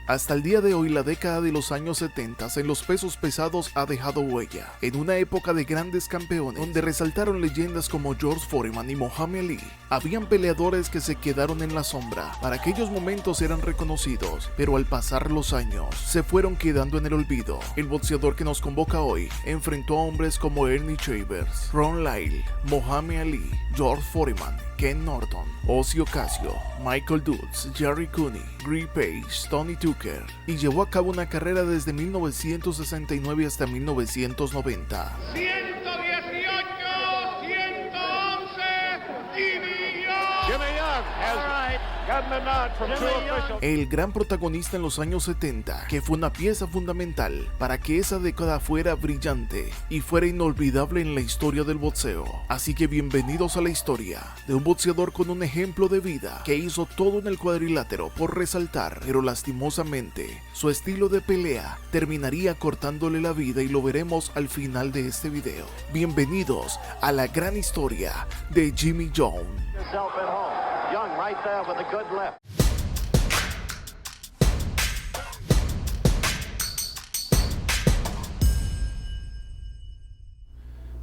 Hasta el día de hoy, la década de los años 70 en los pesos pesados ha dejado huella. En una época de grandes campeones, donde resaltaron leyendas como George Foreman y Muhammad Ali, habían peleadores que se quedaron en la sombra. Para aquellos momentos eran reconocidos, pero al pasar los años, se fueron quedando en el olvido. El boxeador que nos convoca hoy enfrentó a hombres como Ernie Chambers, Ron Lyle, Muhammad Ali, George Foreman, Ken Norton, Ozzy Ocasio, Michael Dukes, Jerry Cooney, Guy Page, Tony Tucker, y llevó a cabo una carrera desde 1969 hasta 1990. 118, 111, Jimmy Young has gotten a nod from two officials. El gran protagonista en los años 70, que fue una pieza fundamental para que esa década fuera brillante y fuera inolvidable en la historia del boxeo. Así que bienvenidos a la historia de un boxeador con un ejemplo de vida que hizo todo en el cuadrilátero por resaltar, pero lastimosamente su estilo de pelea terminaría cortándole la vida, y lo veremos al final de este video. Bienvenidos a la gran historia de Jimmy Young. Young right there with a good left.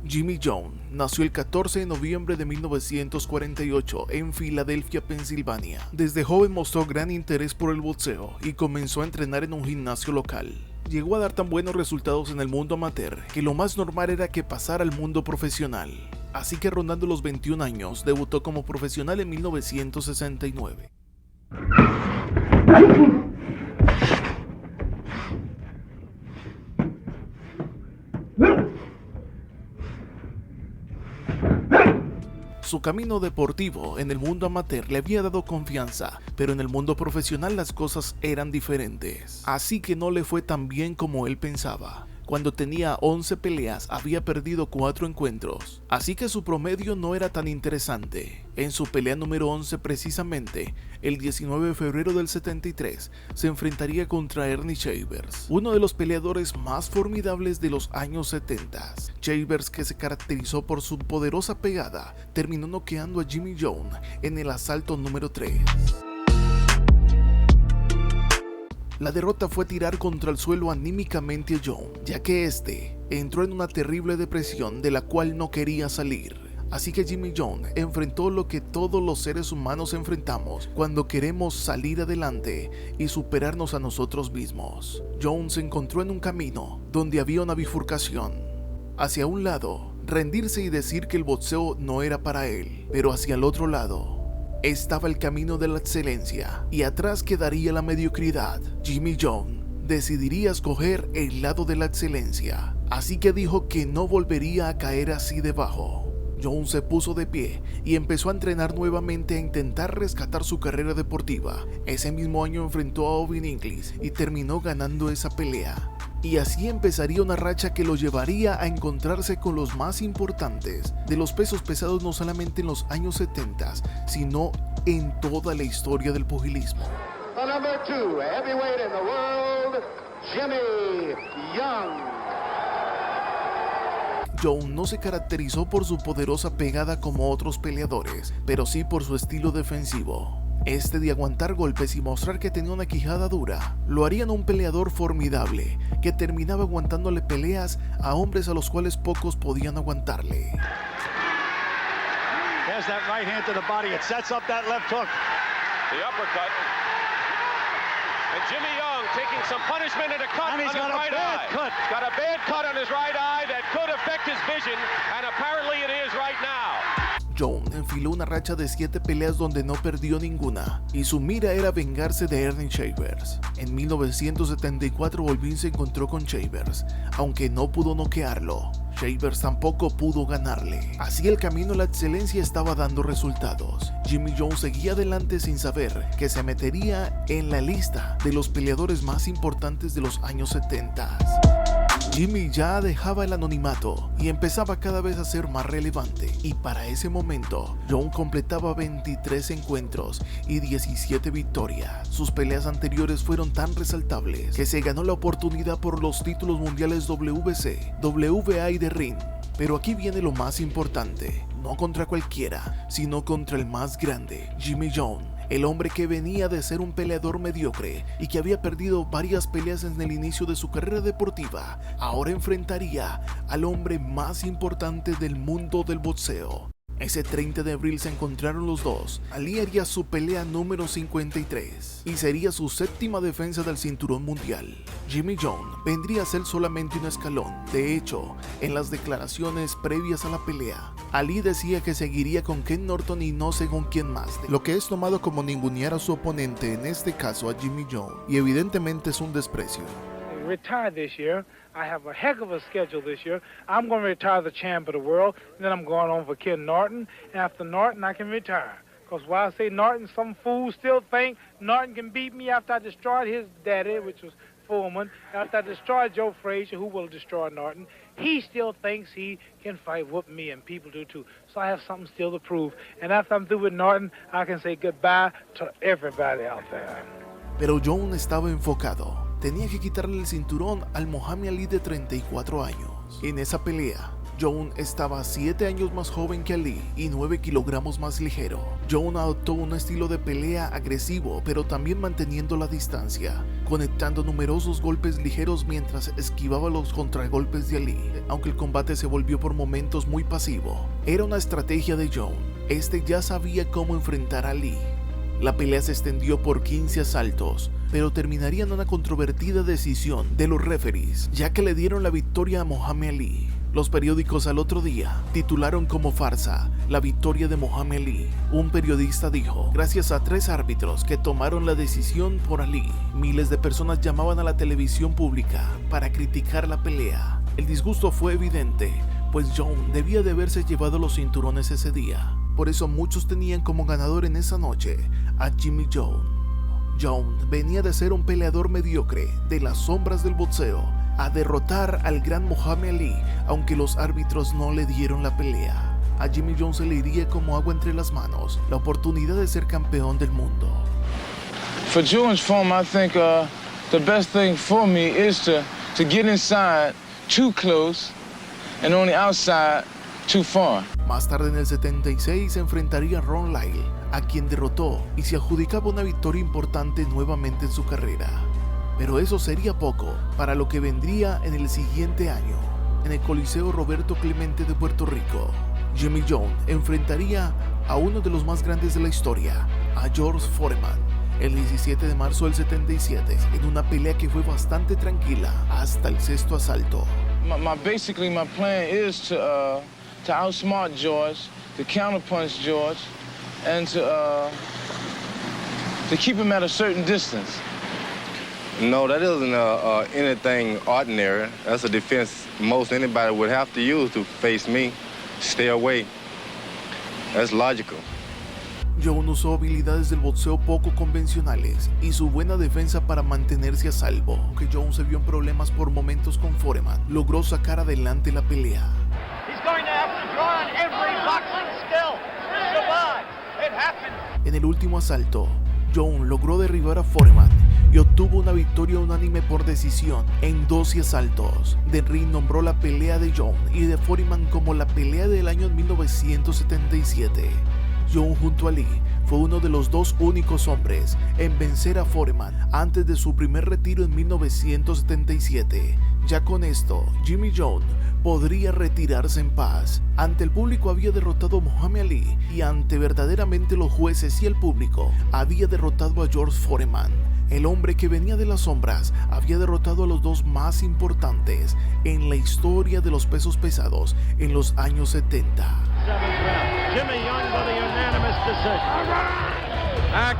Jimmy Young nació el 14 de noviembre de 1948 en Filadelfia, Pensilvania. Desde joven mostró gran interés por el boxeo y comenzó a entrenar en un gimnasio local. Llegó a dar tan buenos resultados en el mundo amateur que lo más normal era que pasara al mundo profesional. Así que rondando los 21 años, debutó como profesional en 1969. Su camino deportivo en el mundo amateur le había dado confianza, pero en el mundo profesional las cosas eran diferentes. Así que no le fue tan bien como él pensaba. Cuando tenía 11 peleas, había perdido 4 encuentros, así que su promedio no era tan interesante. En su pelea número 11, precisamente, el 19 de febrero del 73, se enfrentaría contra Ernie Chambers, uno de los peleadores más formidables de los años 70. Chambers, que se caracterizó por su poderosa pegada, terminó noqueando a Jimmy Young en el asalto número 3. La derrota fue tirar contra el suelo anímicamente a Young, ya que este entró en una terrible depresión de la cual no quería salir. Así que Jimmy Young enfrentó lo que todos los seres humanos enfrentamos cuando queremos salir adelante y superarnos a nosotros mismos. Young se encontró en un camino donde había una bifurcación. Hacia un lado, rendirse y decir que el boxeo no era para él, pero hacia el otro lado estaba el camino de la excelencia y atrás quedaría la mediocridad. Jimmy Young decidiría escoger el lado de la excelencia, así que dijo que no volvería a caer así debajo. Young se puso de pie y empezó a entrenar nuevamente a intentar rescatar su carrera deportiva. Ese mismo año enfrentó a Owen English y terminó ganando esa pelea. Y así empezaría una racha que lo llevaría a encontrarse con los más importantes de los pesos pesados, no solamente en los años 70, sino en toda la historia del pugilismo. The number 2 heavyweight in the world, Jimmy Young. Young no se caracterizó por su poderosa pegada como otros peleadores, pero sí por su estilo defensivo. Este de aguantar golpes y mostrar que tenía una quijada dura, lo harían un peleador formidable, que terminaba aguantándole peleas a hombres a los cuales pocos podían aguantarle. There's that right hand to the body. It sets up that left hook. The uppercut. And Jimmy Young taking some punishment and a cut on his right eye. Got a bad cut on his right eye that could affect his vision, and apparently it is right now. Young enfiló una racha de 7 peleas donde no perdió ninguna, y su mira era vengarse de Ernie Chambers. En 1974 volvió y se encontró con Chambers, aunque no pudo noquearlo. Chambers tampoco pudo ganarle. Así el camino a la excelencia estaba dando resultados. Jimmy Young seguía adelante sin saber que se metería en la lista de los peleadores más importantes de los años 70. Jimmy ya dejaba el anonimato y empezaba cada vez a ser más relevante, y para ese momento Young completaba 23 encuentros y 17 victorias. Sus peleas anteriores fueron tan resaltables que se ganó la oportunidad por los títulos mundiales WBC, WBA y de Ring. Pero aquí viene lo más importante, no contra cualquiera, sino contra el más grande, Jimmy Young, El hombre que venía de ser un peleador mediocre y que había perdido varias peleas en el inicio de su carrera deportiva, ahora enfrentaría al hombre más importante del mundo del boxeo. Ese 30 de abril se encontraron los dos. Ali haría su pelea número 53 y sería su séptima defensa del cinturón mundial. Jimmy Jones vendría a ser solamente un escalón. De hecho, en las declaraciones previas a la pelea, Ali decía que seguiría con Ken Norton y no según quién más, lo que es tomado como ningunear a su oponente, en este caso a Jimmy Jones, y evidentemente es un desprecio. Retire this year. I have a heck of a schedule this year. I'm going to retire the champ of the world, and then I'm going on for Ken Norton. And after Norton, I can retire. Because while I say Norton, some fools still think Norton can beat me after I destroyed his daddy, which was Foreman. After I destroyed Joe Frazier, who will destroy Norton, he still thinks he can fight with me, and people do too. So I have something still to prove. And after I'm through with Norton, I can say goodbye to everybody out there. Pero Jones estaba enfocado. Tenía que quitarle el cinturón al Muhammad Ali de 34 años. En esa pelea, Jones estaba 7 años más joven que Ali y 9 kilogramos más ligero. Jones adoptó un estilo de pelea agresivo, pero también manteniendo la distancia, conectando numerosos golpes ligeros mientras esquivaba los contragolpes de Ali. Aunque el combate se volvió por momentos muy pasivo, era una estrategia de Jones. Este ya sabía cómo enfrentar a Ali. La pelea se extendió por 15 asaltos, pero terminaría en una controvertida decisión de los referees, ya que le dieron la victoria a Muhammad Ali. Los periódicos al otro día titularon como farsa la victoria de Muhammad Ali. Un periodista dijo: gracias a 3 árbitros que tomaron la decisión por Ali. Miles de personas llamaban a la televisión pública para criticar la pelea. El disgusto fue evidente, pues Jones debía de haberse llevado los cinturones ese día. Por eso muchos tenían como ganador en esa noche a Jimmy Jones. Jones venía de ser un peleador mediocre de las sombras del boxeo a derrotar al gran Muhammad Ali, aunque los árbitros no le dieron la pelea. A Jimmy Jones se le iría como agua entre las manos la oportunidad de ser campeón del mundo. For Jones' form, I think the best thing for me is to get inside too close and on the outside too far. Más tarde en el 76 se enfrentaría a Ron Lyle, a quien derrotó y se adjudicaba una victoria importante nuevamente en su carrera. Pero eso sería poco para lo que vendría en el siguiente año. En el Coliseo Roberto Clemente de Puerto Rico, Jimmy Jones enfrentaría a uno de los más grandes de la historia, a George Foreman, el 17 de marzo del 77, en una pelea que fue bastante tranquila hasta el 6º asalto. Basically my plan is to outsmart George, to counterpunch George, and to keep him at a certain distance. No, that isn't anything ordinary. That's a defense most anybody would have to use to face me. Stay away. That's logical. Jones usó habilidades del boxeo poco convencionales y su buena defensa para mantenerse a salvo. Aunque Jones se vio en problemas por momentos con Foreman, logró sacar adelante la pelea. En el último asalto, Jones logró derribar a Foreman y obtuvo una victoria unánime por decisión en 12 asaltos. The Ring nombró la pelea de Jones y de Foreman como la pelea del año 1977. Jones junto a Ali fue uno de los 2 únicos hombres en vencer a Foreman antes de su primer retiro en 1977. Ya con esto, Jimmy Jones podría retirarse en paz. Ante el público había derrotado a Muhammad Ali y ante verdaderamente los jueces y el público había derrotado a George Foreman. El hombre que venía de las sombras había derrotado a los 2 más importantes en la historia de los pesos pesados en los años 70. Jimmy Young with a unanimous decision.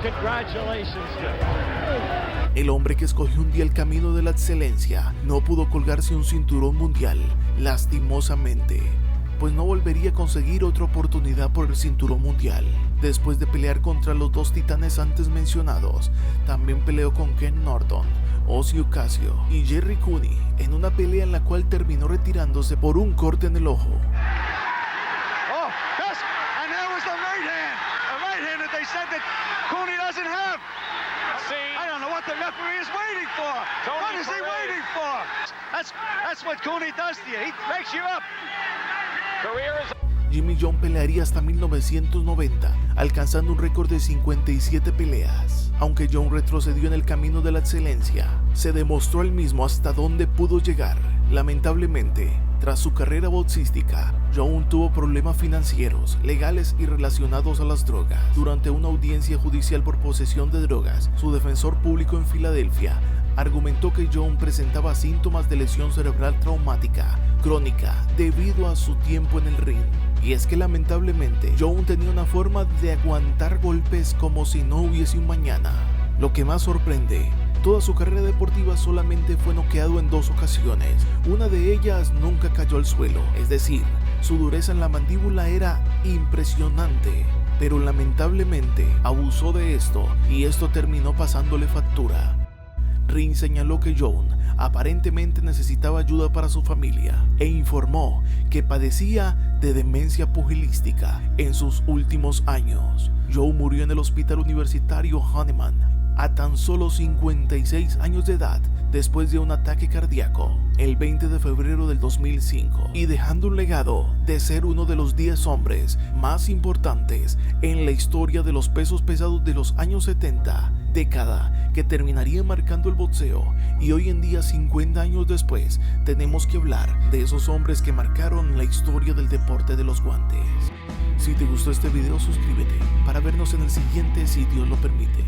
Congratulations to him. El hombre que escogió un día el camino de la excelencia no pudo colgarse un cinturón mundial, lastimosamente, pues no volvería a conseguir otra oportunidad por el cinturón mundial. Después de pelear contra los 2 titanes antes mencionados, también peleó con Ken Norton, Ozzy Ocasio y Jerry Cooney en una pelea en la cual terminó retirándose por un corte en el ojo. Oh, yes, and there was the right hand that they said that Cooney doesn't have. I don't know what the referee is waiting for. What is he waiting for? That's what Cooney does to you. He breaks you up. Jimmy Jones pelearía hasta 1990, alcanzando un récord de 57 peleas. Aunque Jones retrocedió en el camino de la excelencia, se demostró él mismo hasta dónde pudo llegar. Lamentablemente, tras su carrera boxística, Jones tuvo problemas financieros, legales y relacionados a las drogas. Durante una audiencia judicial por posesión de drogas, su defensor público en Filadelfia argumentó que Jones presentaba síntomas de lesión cerebral traumática crónica debido a su tiempo en el ring. Y es que lamentablemente Jones tenía una forma de aguantar golpes como si no hubiese un mañana. Lo que más sorprende, toda su carrera deportiva solamente fue noqueado en 2 ocasiones. Una de ellas nunca cayó al suelo, es decir, su dureza en la mandíbula era impresionante. Pero lamentablemente abusó de esto y esto terminó pasándole factura. Ring señaló que Jones aparentemente necesitaba ayuda para su familia e informó que padecía de demencia pugilística en sus últimos años. Jones murió en el hospital universitario Hahnemann a tan solo 56 años de edad después de un ataque cardíaco el 20 de febrero del 2005 y dejando un legado de ser uno de los 10 hombres más importantes en la historia de los pesos pesados de los años 70, década que terminaría marcando el boxeo. Y hoy en día, 50 años después, tenemos que hablar de esos hombres que marcaron la historia del deporte de los guantes. Si te gustó este video, suscríbete para vernos en el siguiente si Dios lo permite.